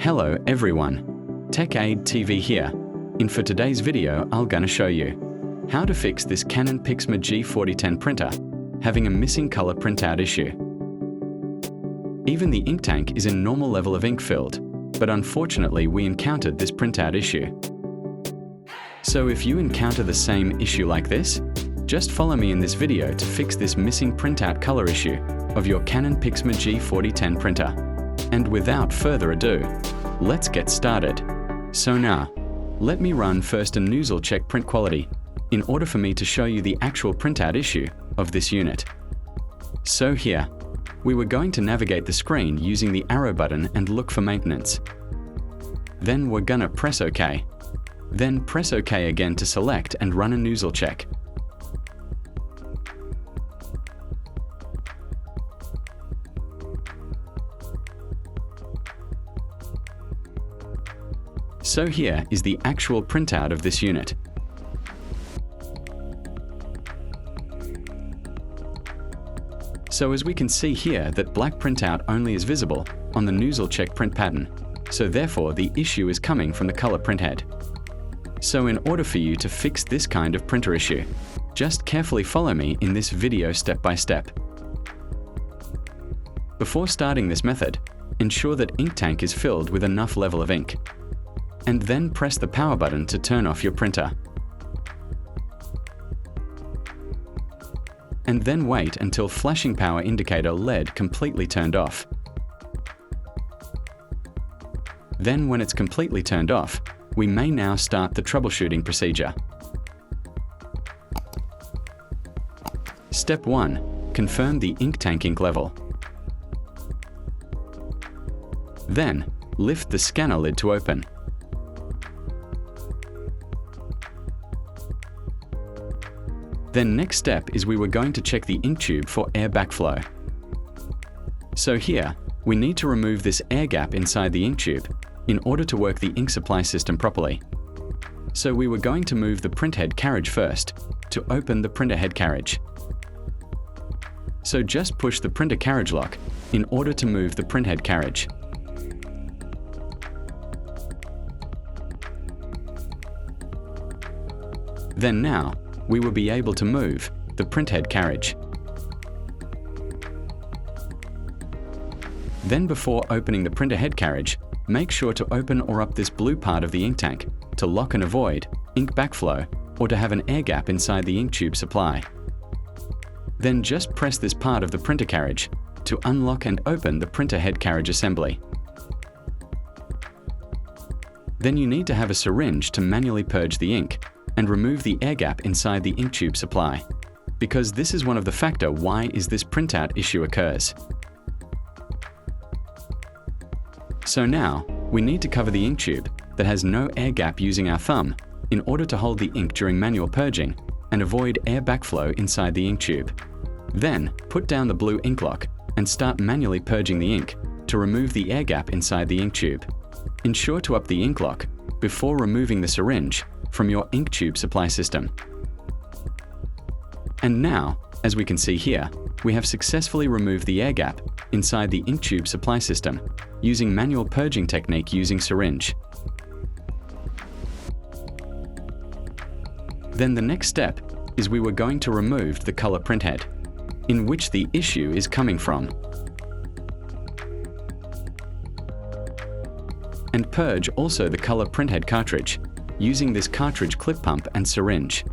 Hello everyone, Tech Aid TV here, and for today's video I'll gonna show you how to fix this Canon Pixma G4010 printer having a missing color printout issue. Even the ink tank is in normal level of ink filled, but unfortunately we encountered this printout issue. So if you encounter the same issue like this, just follow me in this video to fix this missing printout color issue of your Canon Pixma G4010 printer. And without further ado, let's get started. So now, let me run first a nozzle check print quality in order for me to show you the actual printout issue of this unit. So here, we were going to navigate the screen using the arrow button and look for maintenance. Then we're gonna press OK. Then press OK again to select and run a nozzle check. So here is the actual printout of this unit. So as we can see here that black printout only is visible on the nozzle check print pattern, so therefore the issue is coming from the color printhead. So in order for you to fix this kind of printer issue, just carefully follow me in this video step by step. Before starting this method, ensure that ink tank is filled with enough level of ink, and then press the power button to turn off your printer. And then wait until flashing power indicator LED completely turned off. Then when it's completely turned off, we may now start the troubleshooting procedure. Step 1. Confirm the ink tank ink level. Then, lift the scanner lid to open. Then next step is we were going to check the ink tube for air backflow. So here, we need to remove this air gap inside the ink tube in order to work the ink supply system properly. So we were going to move the printhead carriage first to open the printer head carriage. So just push the printer carriage lock in order to move the printhead carriage. Then now, we will be able to move the printhead carriage. Then before opening the printer head carriage, make sure to open or up this blue part of the ink tank to lock and avoid ink backflow or to have an air gap inside the ink tube supply. Then just press this part of the printer carriage to unlock and open the printer head carriage assembly. Then you need to have a syringe to manually purge the ink and remove the air gap inside the ink tube supply, because this is one of the factors why is this printout issue occurs. So now, we need to cover the ink tube that has no air gap using our thumb in order to hold the ink during manual purging and avoid air backflow inside the ink tube. Then, put down the blue ink lock and start manually purging the ink to remove the air gap inside the ink tube. Ensure to up the ink lock before removing the syringe from your ink tube supply system. And now, as we can see here, we have successfully removed the air gap inside the ink tube supply system using manual purging technique using syringe. Then the next step is we were going to remove the color printhead, in which the issue is coming from, and purge also the color printhead cartridge using this cartridge clip pump and syringe.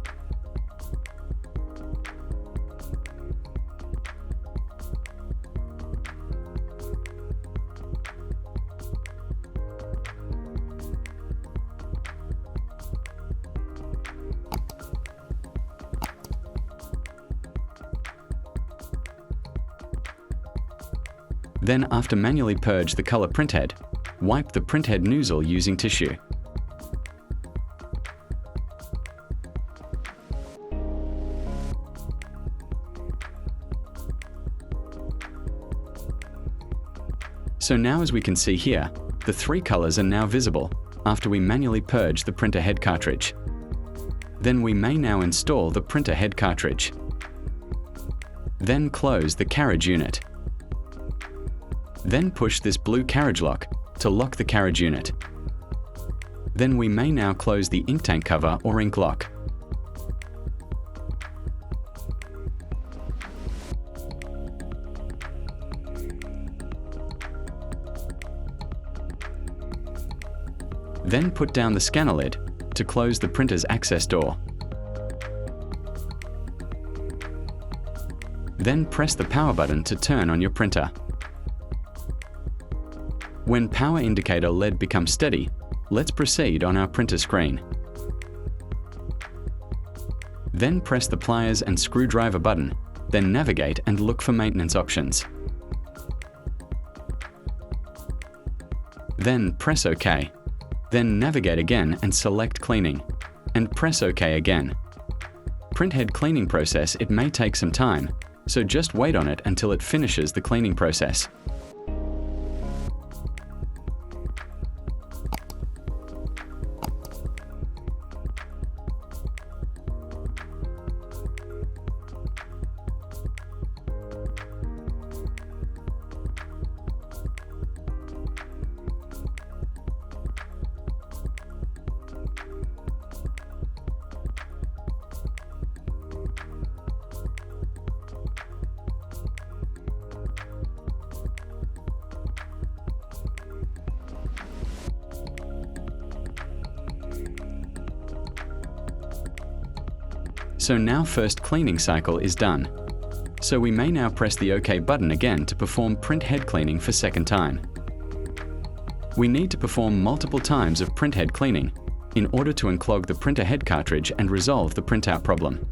Then after manually purge the color printhead, wipe the printhead nozzle using tissue. So now as we can see here, the three colors are now visible after we manually purge the printer head cartridge. Then we may now install the printer head cartridge. Then close the carriage unit. Then push this blue carriage lock to lock the carriage unit. Then we may now close the ink tank cover or ink lock. Then put down the scanner lid to close the printer's access door. Then press the power button to turn on your printer. When power indicator LED becomes steady, let's proceed on our printer screen. Then press the pliers and screwdriver button, then navigate and look for maintenance options. Then press OK. Then navigate again and select cleaning, and press OK again. Printhead cleaning process, it may take some time, so just wait on it until it finishes the cleaning process. So now first cleaning cycle is done. So we may now press the OK button again to perform print head cleaning for second time. We need to perform multiple times of print head cleaning in order to unclog the printer head cartridge and resolve the printout problem.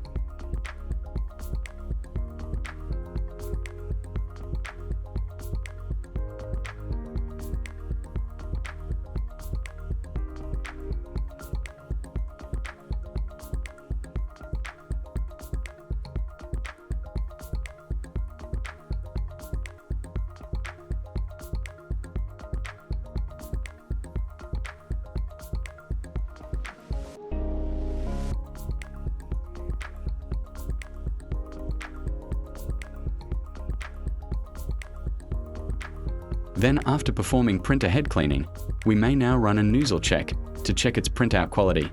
Then after performing printer head cleaning, we may now run a nozzle check to check its printout quality.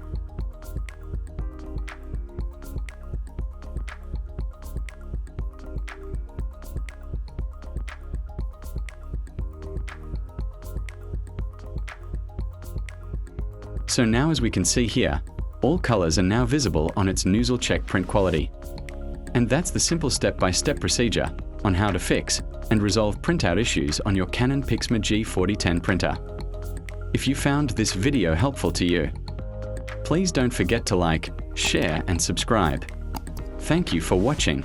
So now as we can see here, all colors are now visible on its nozzle check print quality. And that's the simple step-by-step procedure on how to fix and resolve printout issues on your Canon Pixma G4010 printer. If you found this video helpful to you, please don't forget to like, share and subscribe. Thank you for watching.